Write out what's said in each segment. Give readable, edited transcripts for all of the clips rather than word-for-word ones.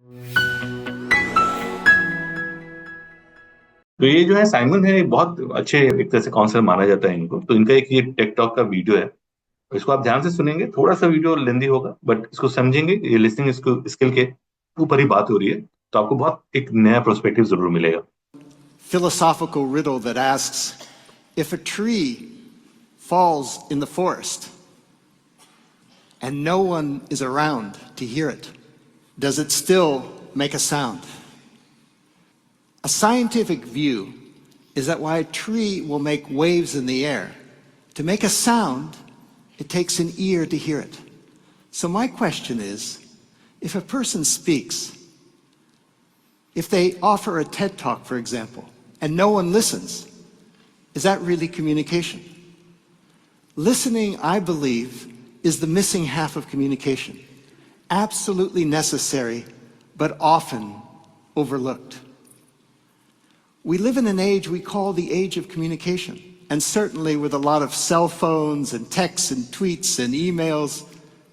तो ये जो है साइमन है, बहुत अच्छे एक तरह से काउंसलर माना जाता है इनको। तो इनका एक ये टेक टॉक का वीडियो है, इसको आप ध्यान से सुनेंगे। थोड़ा सा वीडियो लेंदी होगा, बट इसको समझेंगे, ये लिसनिंग स्किल के ऊपर ही बात हो रही है, तो आपको बहुत एक नया प्रोस्पेक्टिव जरूर मिलेगा। Philosophical riddle that asks, if a tree falls in the forest and no one is around to hear it, does it still make a sound? A scientific view is that while a tree will make waves in the air, to make a sound, it takes an ear to hear it. So my question is, if a person speaks, if they offer a TED Talk, for example, and no one listens, is that really communication? Listening, I believe, is the missing half of communication. Absolutely necessary, but often overlooked. We live in an age we call the age of communication, and certainly with a lot of cell phones and texts and tweets and emails,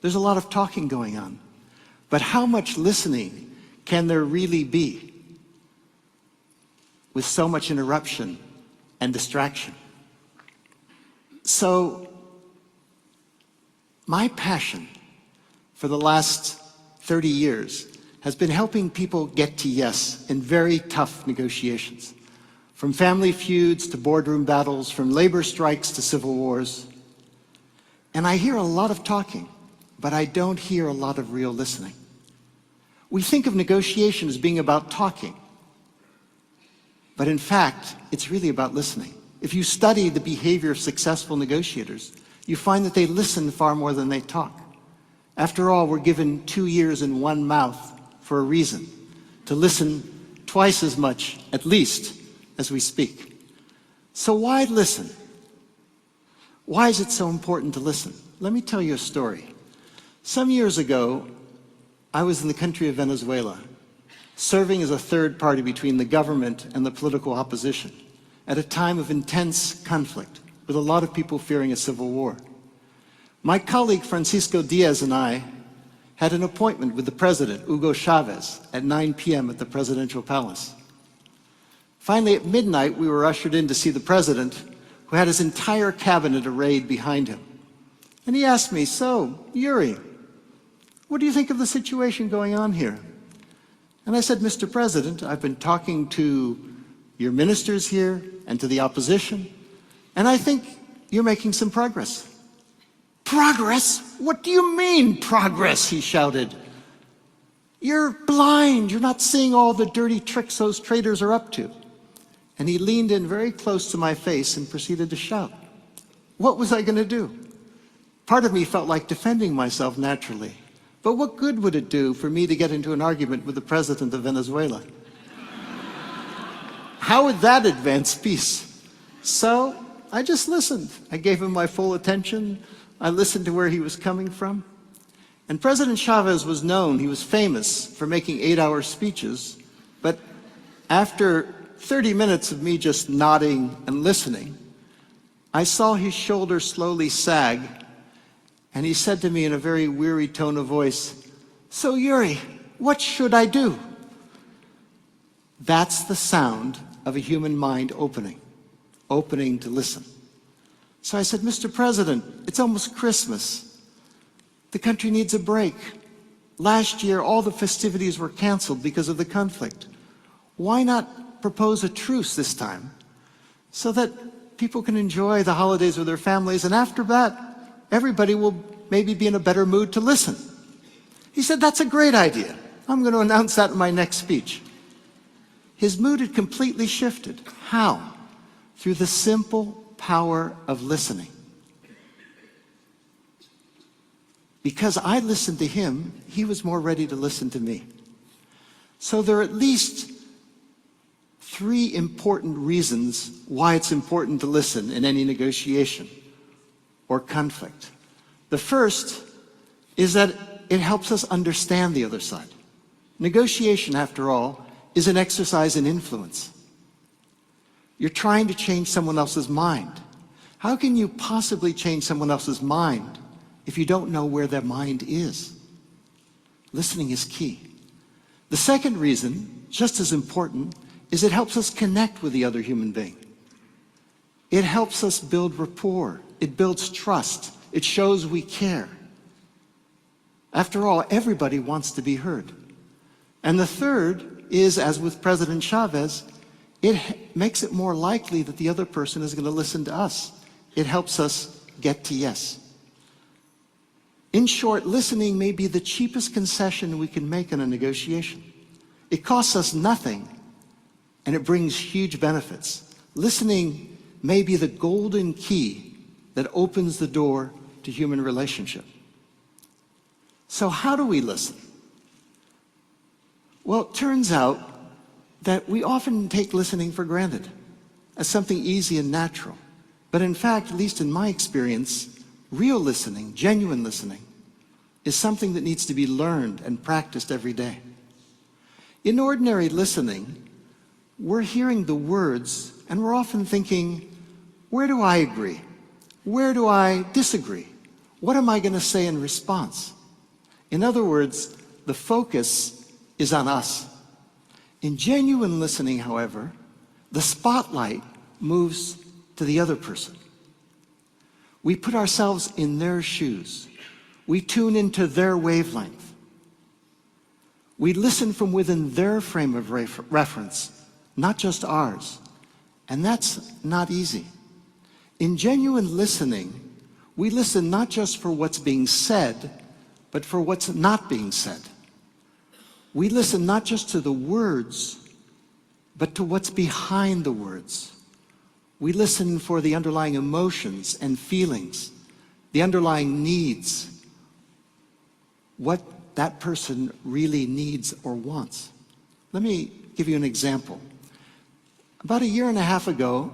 there's a lot of talking going on. But how much listening can there really be with so much interruption and distraction? So, my passion for the last 30 years has been helping people get to yes in very tough negotiations. From family feuds to boardroom battles, from labor strikes to civil wars. And I hear a lot of talking, but I don't hear a lot of real listening. We think of negotiation as being about talking, but in fact, it's really about listening. If you study the behavior of successful negotiators, you find that they listen far more than they talk. After all, we're given 2 ears and 1 mouth for a reason, to listen twice as much, at least, as we speak. So why listen? Why is it so important to listen? Let me tell you a story. Some years ago, I was in the country of Venezuela, serving as a third party between the government and the political opposition at a time of intense conflict, with a lot of people fearing a civil war. My colleague Francisco Diaz and I had an appointment with the president, Hugo Chavez, at 9 p.m. at the presidential palace. Finally, at midnight, we were ushered in to see the president, who had his entire cabinet arrayed behind him. And he asked me, "So, Yuri, what do you think of the situation going on here?" And I said, "Mr. President, I've been talking to your ministers here and to the opposition, and I think you're making some progress." "Progress? What do you mean, progress?" he shouted. "You're blind. You're not seeing all the dirty tricks those traitors are up to." And he leaned in very close to my face and proceeded to shout. What was I going to do? Part of me felt like defending myself naturally. But what good would it do for me to get into an argument with the president of Venezuela? How would that advance peace? So I just listened. I gave him my full attention. I listened to where he was coming from. And President Chavez was known, he was famous for making 8-hour speeches. But after 30 minutes of me just nodding and listening, I saw his shoulders slowly sag, and he said to me in a very weary tone of voice, "So Yuri, what should I do?" That's the sound of a human mind opening to listen. So I said, "Mr. President, it's almost Christmas. The country needs a break. Last year, all the festivities were canceled because of the conflict. Why not propose a truce this time so that people can enjoy the holidays with their families, and after that, everybody will maybe be in a better mood to listen?" He said, "That's a great idea. I'm going to announce that in my next speech." His mood had completely shifted. How? Through the simple power of listening. Because I listened to him, he was more ready to listen to me. So there are at least 3 important reasons why it's important to listen in any negotiation or conflict. The first is that it helps us understand the other side. Negotiation, after all, is an exercise in influence. You're trying to change someone else's mind. How can you possibly change someone else's mind if you don't know where their mind is? Listening is key. The second reason, just as important, is it helps us connect with the other human being. It helps us build rapport. It builds trust. It shows we care. After all, everybody wants to be heard. And the third is, as with President Chavez, it makes it more likely that the other person is going to listen to us. It helps us get to yes. In short, listening may be the cheapest concession we can make in a negotiation. It costs us nothing, and it brings huge benefits. Listening may be the golden key that opens the door to human relationship. So how do we listen? Well, it turns out that we often take listening for granted as something easy and natural. But in fact, at least in my experience, real listening, genuine listening, is something that needs to be learned and practiced every day. In ordinary listening, we're hearing the words and we're often thinking, where do I agree? Where do I disagree? What am I going to say in response? In other words, the focus is on us. In genuine listening, however, the spotlight moves to the other person. We put ourselves in their shoes. We tune into their wavelength. We listen from within their frame of reference, not just ours. And that's not easy. In genuine listening, we listen not just for what's being said, but for what's not being said. We listen not just to the words, but to what's behind the words. We listen for the underlying emotions and feelings, the underlying needs, what that person really needs or wants. Let me give you an example. About 1.5 years ago,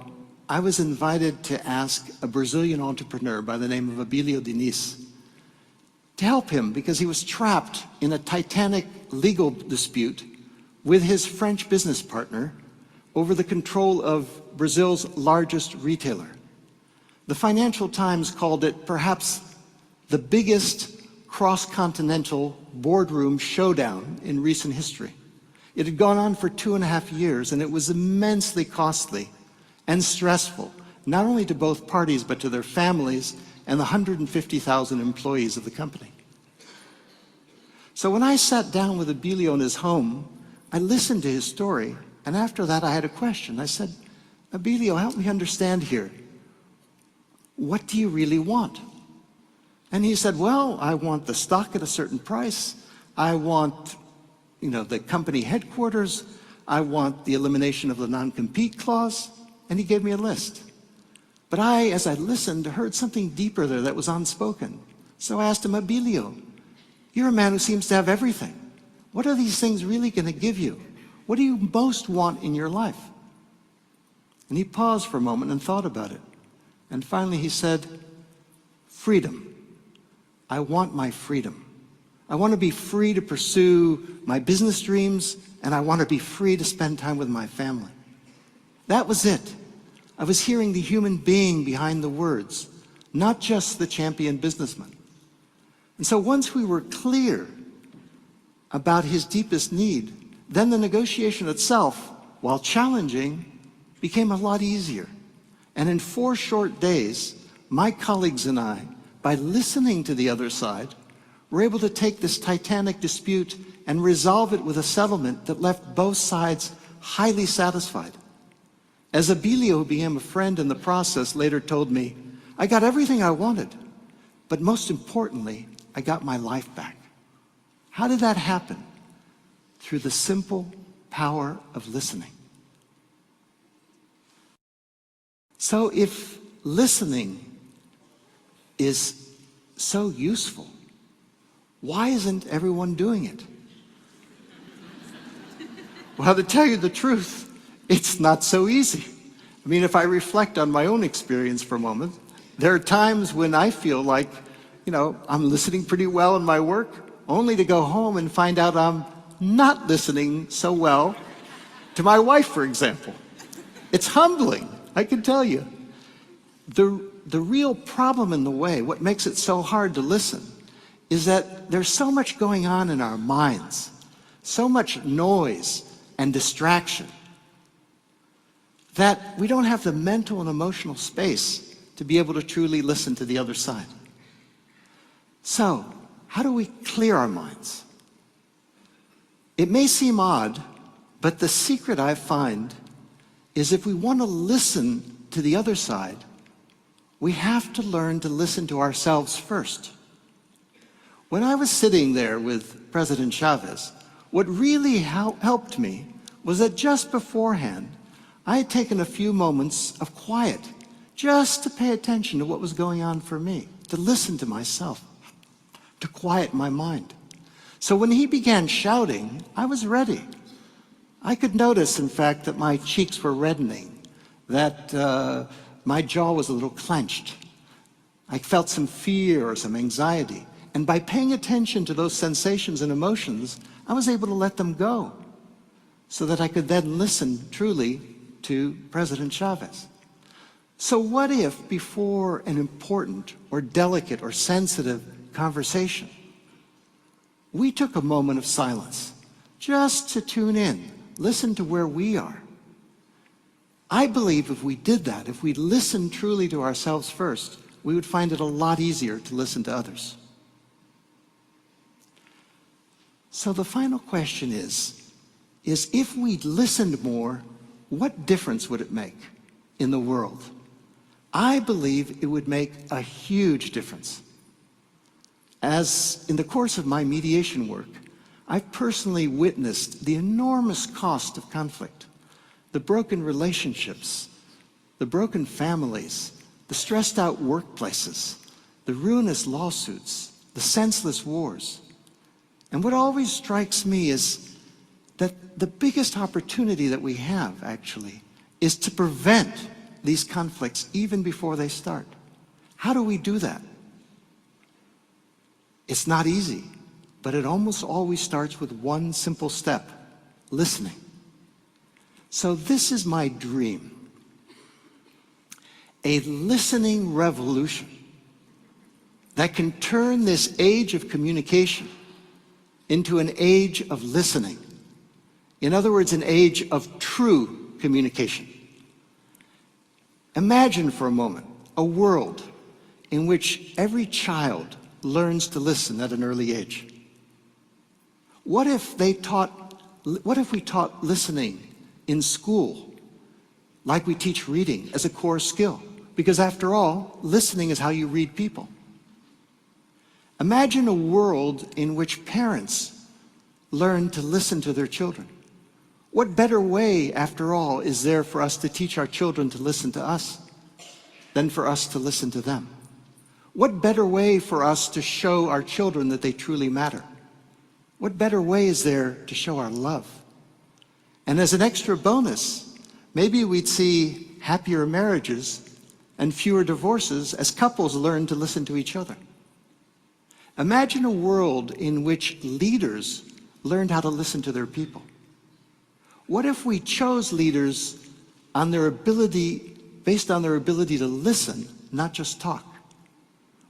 I was invited to ask a Brazilian entrepreneur by the name of Abilio Diniz to help him because he was trapped in a titanic legal dispute with his French business partner over the control of Brazil's largest retailer. The Financial Times called it perhaps the biggest cross-continental boardroom showdown in recent history. It had gone on for 2.5 years, and it was immensely costly and stressful, not only to both parties, but to their families and the 150,000 employees of the company. So when I sat down with Abilio in his home, I listened to his story, and after that I had a question. I said, Abilio, help me understand here. What do you really want? And he said, well, I want the stock at a certain price. I want, the company headquarters. I want the elimination of the non-compete clause. And he gave me a list. But I, as I listened, heard something deeper there that was unspoken. So I asked him, Abilio, you're a man who seems to have everything. What are these things really going to give you? What do you most want in your life? And he paused for a moment and thought about it. And finally he said, freedom. I want my freedom. I want to be free to pursue my business dreams, and I want to be free to spend time with my family. That was it. I was hearing the human being behind the words, not just the champion businessman. And so once we were clear about his deepest need, then the negotiation itself, while challenging, became a lot easier. And in 4 short days, my colleagues and I, by listening to the other side, were able to take this titanic dispute and resolve it with a settlement that left both sides highly satisfied. As Abilio, who became a friend in the process, later told me, I got everything I wanted, but most importantly, I got my life back. How did that happen? Through the simple power of listening. So if listening is so useful, why isn't everyone doing it? Well, to tell you the truth, it's not so easy. I mean, if I reflect on my own experience for a moment, there are times when I feel like, I'm listening pretty well in my work, only to go home and find out I'm not listening so well to my wife, for example. It's humbling, I can tell you. The real problem in the way, what makes it so hard to listen, is that there's so much going on in our minds, so much noise and distraction, that we don't have the mental and emotional space to be able to truly listen to the other side. So, how do we clear our minds? It may seem odd, but the secret I find is if we want to listen to the other side, we have to learn to listen to ourselves first. When I was sitting there with President Chavez, what really helped me was that just beforehand, I had taken a few moments of quiet just to pay attention to what was going on for me, to listen to myself, to quiet my mind. So when he began shouting, I was ready. I could notice, in fact, that my cheeks were reddening, that my jaw was a little clenched. I felt some fear or some anxiety. And by paying attention to those sensations and emotions, I was able to let them go so that I could then listen truly to President Chavez. So what if before an important or delicate or sensitive conversation, we took a moment of silence just to tune in, listen to where we are? I believe if we did that, if we listened truly to ourselves first, we would find it a lot easier to listen to others. So the final question is if we listened more, what difference would it make in the world? I believe it would make a huge difference. As in the course of my mediation work, I've personally witnessed the enormous cost of conflict, the broken relationships, the broken families, the stressed out workplaces, the ruinous lawsuits, the senseless wars. And what always strikes me is that the biggest opportunity that we have, actually, is to prevent these conflicts even before they start. How do we do that? It's not easy, but it almost always starts with one simple step: listening. So this is my dream: a listening revolution that can turn this age of communication into an age of listening. In other words, an age of true communication. Imagine for a moment a world in which every child learns to listen at an early age. What if we taught listening in school like we teach reading as a core skill? Because after all, listening is how you read people. Imagine a world in which parents learn to listen to their children. What better way, after all, is there for us to teach our children to listen to us than for us to listen to them? What better way for us to show our children that they truly matter? What better way is there to show our love? And as an extra bonus, maybe we'd see happier marriages and fewer divorces as couples learn to listen to each other. Imagine a world in which leaders learned how to listen to their people. What if we chose leaders based on their ability to listen, not just talk?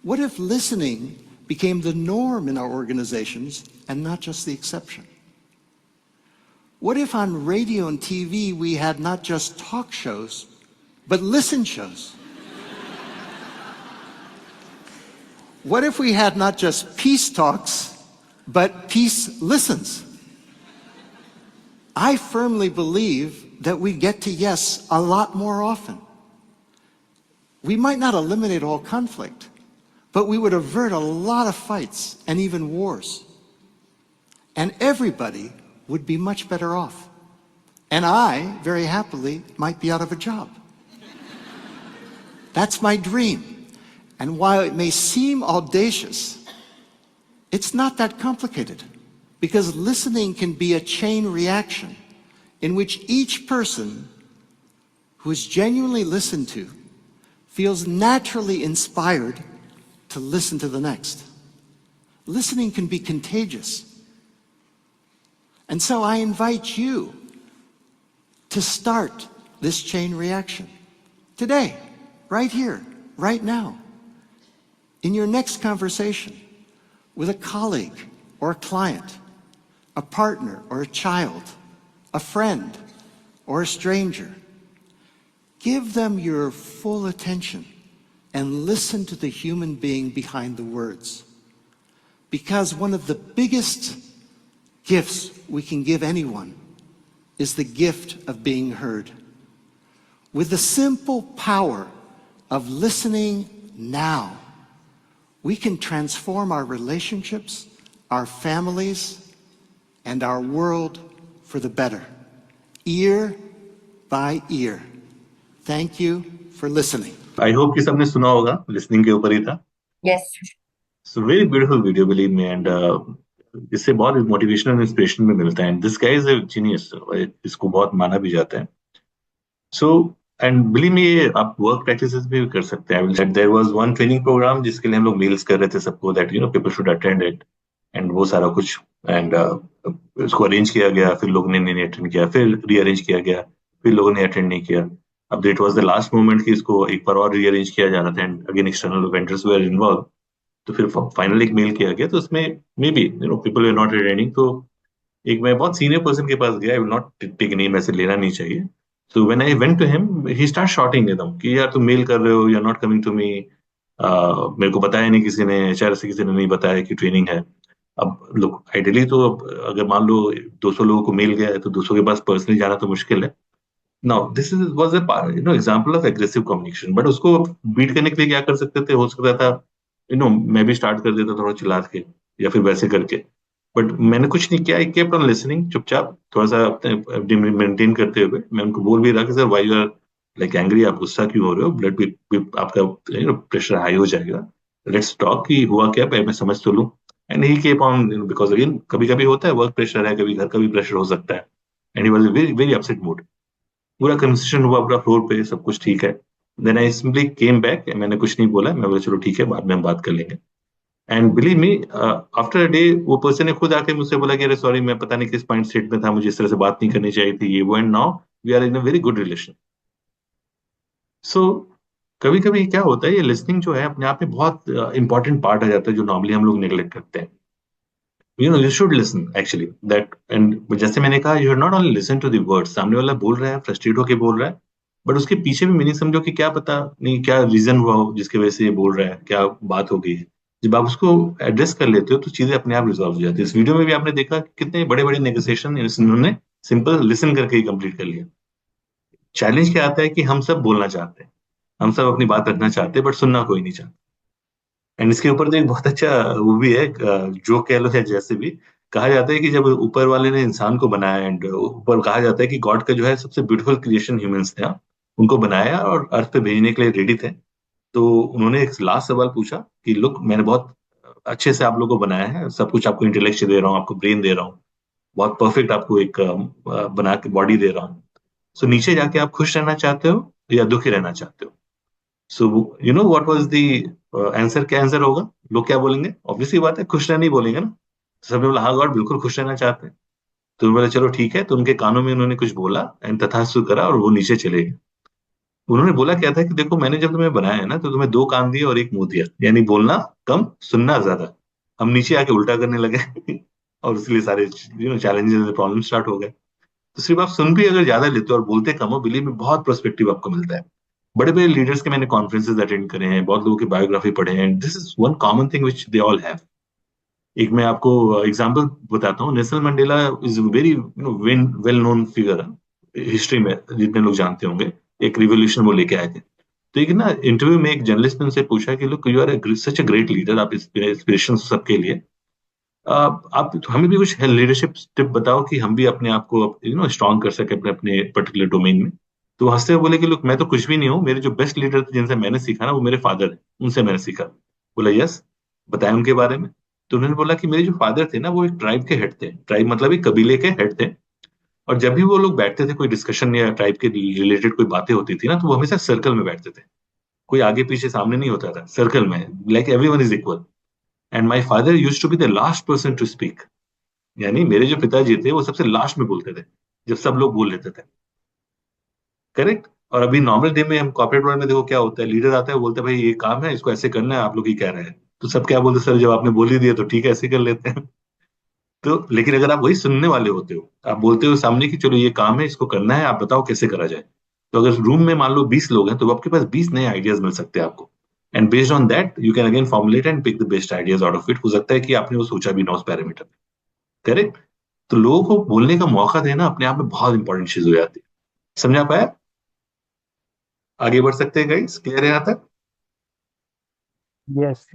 What if listening became the norm in our organizations and not just the exception? What if on radio and TV we had not just talk shows, but listen shows? What if we had not just peace talks, but peace listens? I firmly believe that we get to yes a lot more often. We might not eliminate all conflict, but we would avert a lot of fights and even wars. And everybody would be much better off. And I, very happily, might be out of a job. That's my dream. And while it may seem audacious, it's not that complicated, because listening can be a chain reaction in which each person who is genuinely listened to feels naturally inspired to listen to the next. Listening can be contagious. And so I invite you to start this chain reaction today, right here, right now. In your next conversation with a colleague or a client, a partner or a child, a friend or a stranger. Give them your full attention and listen to the human being behind the words. Because one of the biggest gifts we can give anyone is the gift of being heard. With the simple power of listening now, we can transform our relationships, our families, and our world for the better, ear by ear. Thank you for listening. I hope कि सबने सुना होगा, listening के ऊपर ही था. Yes. So very beautiful video, believe me. And इससे बहुत motivational inspiration भी मिलता है. And this guy is a genius, इसको बहुत माना भी जाता है. सो एंड बिलीव मी, आप वर्क प्रैक्टिसेस भी कर सकते हैं. There was one training program जिसके लिए हम लोग मेल्स कर रहे थे सबको, that people should attend it, and वो सारा कुछ. एंड उसको अरेंज किया गया, फिर लोगों ने नहीं अटेंड किया, फिर रीअरेंज किया गया, फिर लोगों ने अटेंड नहीं किया. अब it was the last moment कि इसको एक बार और रीअरेंज किया जा रहा था, and again external vendors were involved. तो फिर फाइनल एक मेल किया गया, तो उसमें maybe people were not attending. तो एक मैं बहुत सीनियर पर्सन के पास गया, I will not take name, ऐसे लेना नहीं चाहिए. So when I went to him, he start shouting एकदम कि यार तुम मेल कर रहे हो, you are not coming to me. मेरे को बताया नहीं किसी ने, एचआर से किसी ने नहीं बताया कि ट्रेनिंग है. अब लोग आइडियली तो अगर मान लो 200 लोगों को मेल गया है तो 200 के पास पर्सनली जाना तो मुश्किल है. Now this is was a example of aggressive communication. But उसको बीट करने के लिए क्या कर सकते थे, हो सकता था मैं भी स्टार्ट कर देता थोड़ा चिल्ला के, या फिर वैसे करके. बट मैंने कुछ नहीं किया, आई केप्ट ऑन लिसनिंग, चुपचाप थोड़ा सा मेंटेन करते हुए. मैं उनको बोल भी रहा कि sir why you are like angry, आप गुस्सा क्यों हो रहे हो, ब्लड आपका प्रेशर हाई हो जाएगा, लेट्स टॉक कि हुआ क्या, मैं समझ तो लूं. And he kept on, because again कभी कभी होता है, वर्क प्रेशर है, कभी घर का भी प्रेशर हो सकता है. And he was very very upset mood. पूरा कन्वर्सेशन हुआ पूरा फ्लोर पे, सब कुछ ठीक है. Then I simply came back, मैंने कुछ नहीं बोला, मैं बोला चलो ठीक है, बाद में हम बात कर लेंगे. And believe me, after a day वो पर्सन ने खुद आके मुझसे बोला कि अरे सॉरी, मैं पता नहीं किस पॉइंट स्टेट में था, मुझे इस तरह से बात नहीं करनी चाहिए थी, ये वो. And now we are in a very good relation. So कभी कभी क्या होता है, ये लिसनिंग जो है अपने आप में बहुत इंपॉर्टेंट पार्ट आ जाता है, जो नॉर्मली हम लोग नेग्लेक्ट करते हैं. You should listen actually that. And जैसे मैंने कहा, you should not only listen to the words, सामने वाला बोल रहा है, फ्रस्ट्रेट होके बोल रहा है, बट उसके पीछे भी मीनिंग समझो कि क्या पता नहीं क्या रीजन हुआ हो जिसकी वजह से ये बोल रहा है, क्या बात हो गई है. जब आप उसको एड्रेस कर लेते हो तो चीजें अपने आप रिजॉल्व हो जाती है. इस वीडियो में भी आपने देखा कि कितने बड़े बड़े नेगोशिएशन इन्होंने सिंपल लिसन करके ही कंप्लीट कर लिया. चैलेंज क्या आता है कि हम सब बोलना चाहते हैं, हम सब अपनी बात रखना चाहते हैं, बट सुनना कोई नहीं चाहता. एंड इसके ऊपर तो एक बहुत अच्छा वो भी है, जो कह लो या जैसे भी, कहा जाता है कि जब ऊपर वाले ने इंसान को बनाया, एंड ऊपर कहा जाता है कि गॉड का जो है सबसे ब्यूटीफुल क्रिएशन ह्यूमंस थे, हाँ, उनको बनाया और अर्थ पे भेजने के लिए रेडी थे. तो उन्होंने एक लास्ट सवाल पूछा कि लुक, मैंने बहुत अच्छे से आप लोगों को बनाया है, सब कुछ आपको इंटेलेक्ट दे रहा हूँ, आपको ब्रेन दे रहा हूँ, बहुत परफेक्ट आपको एक बना के बॉडी दे रहा हूँ. सो नीचे जाके आप खुश रहना चाहते हो या दुखी रहना चाहते हो. So you know what was the answer, क्या आंसर होगा, लोग क्या बोलेंगे, ऑब्वियसली बात है खुश रहना ही बोलेंगे ना. तो सबने बोला हाँ गॉड बिल्कुल खुश रहना चाहते हैं. तो बोले चलो ठीक है, तो उनके कानों में उन्होंने कुछ बोला एंड तथास्तु करा और वो नीचे चले गए. उन्होंने बोला क्या था कि देखो, मैंने जब तुम्हें बनाया है ना, तो तुम्हें दो कान दिए और एक मुंह दिया, यानी बोलना कम सुनना ज्यादा. हम नीचे आके उल्टा करने लगे और इसलिए सारे चैलेंजेस प्रॉब्लम स्टार्ट हो गए. तो सिर्फ आप सुन भी अगर ज्यादा लेते हो और बोलते कम हो, बिलीव में बहुत पर्सपेक्टिव आपको मिलता है. बड़े बड़े लीडर्स के मैंने कॉन्फ्रेंसेस अटेंड करे हैं, बहुत लोगों की बायोग्राफी पढ़े हैं, this is one common thing which they all have. एक मैं आपको एग्जांपल बताता हूँ. Nelson Mandela is very well known figure history में, जितने लोग जानते होंगे. एक रिवोल्यूशन वो लेके आए थे. तो एक ना इंटरव्यू में एक जर्नलिस्ट ने उनसे पूछा कि look, you are such a great leader, आप इंस्पिरेशन सबके लिए, आप हमें भी कुछ लीडरशिप टिप बताओ कि हम भी अपने आप को स्ट्रांग कर सके अपने अपने पर्टिकुलर डोमेन में. तो वो हंसते हुए बोले कि लुक, मैं तो कुछ भी नहीं हूँ, मेरे जो बेस्ट लीडर थे जिनसे मैंने सीखा ना, वो मेरे फादर है, उनसे मैंने सीखा. बोला यस, बताया उनके बारे में. तो उन्होंने बोला कि मेरे जो फादर थे ना, वो एक ट्राइब के हेड थे, ट्राइब मतलब एक कबीले के हेड थे. और जब भी वो लोग बैठते थे, कोई डिस्कशन या ट्राइब के रिलेटेड कोई बातें होती थी ना, तो वो हमेशा सर्कल में बैठते थे. कोई आगे पीछे सामने नहीं होता था, सर्कल में, like everyone is equal. And my father used to be the last person to speak, यानी मेरे जो पिताजी थे वो सबसे लास्ट में बोलते थे जब सब लोग बोल लेते थे. करेक्ट. और अभी नॉर्मल डे में हम कॉर्पोरेट वर्ल्ड में देखो क्या होता है, लीडर आता है, बोलते हैं भाई ये काम है, इसको ऐसे करना है, आप लोग ही कह रहे हैं. तो सब क्या बोलते, सर जब आपने बोल ही दिया तो ठीक है, ऐसे कर लेते हैं. तो लेकिन अगर आप वही सुनने वाले होते हो, आप बोलते हो सामने की चलो ये काम है, इसको करना है, आप बताओ कैसे करा जाए, तो अगर रूम में मान लो 20 लोग हैं, तो आपके पास 20 नए आइडियाज मिल सकते हैं आपको। And based on that you can again formulate and pick the best ideas out of it. हो सकता है कि आपने वो सोचा भी ना उस पैरामीटर। करेक्ट। तो लोगों को बोलने का मौका देना अपने आप में बहुत इंपॉर्टेंट चीज हो जाती है। समझा पाया? आगे बढ़ सकते हैं गाइस, क्लियर है यहाँ तक? यस।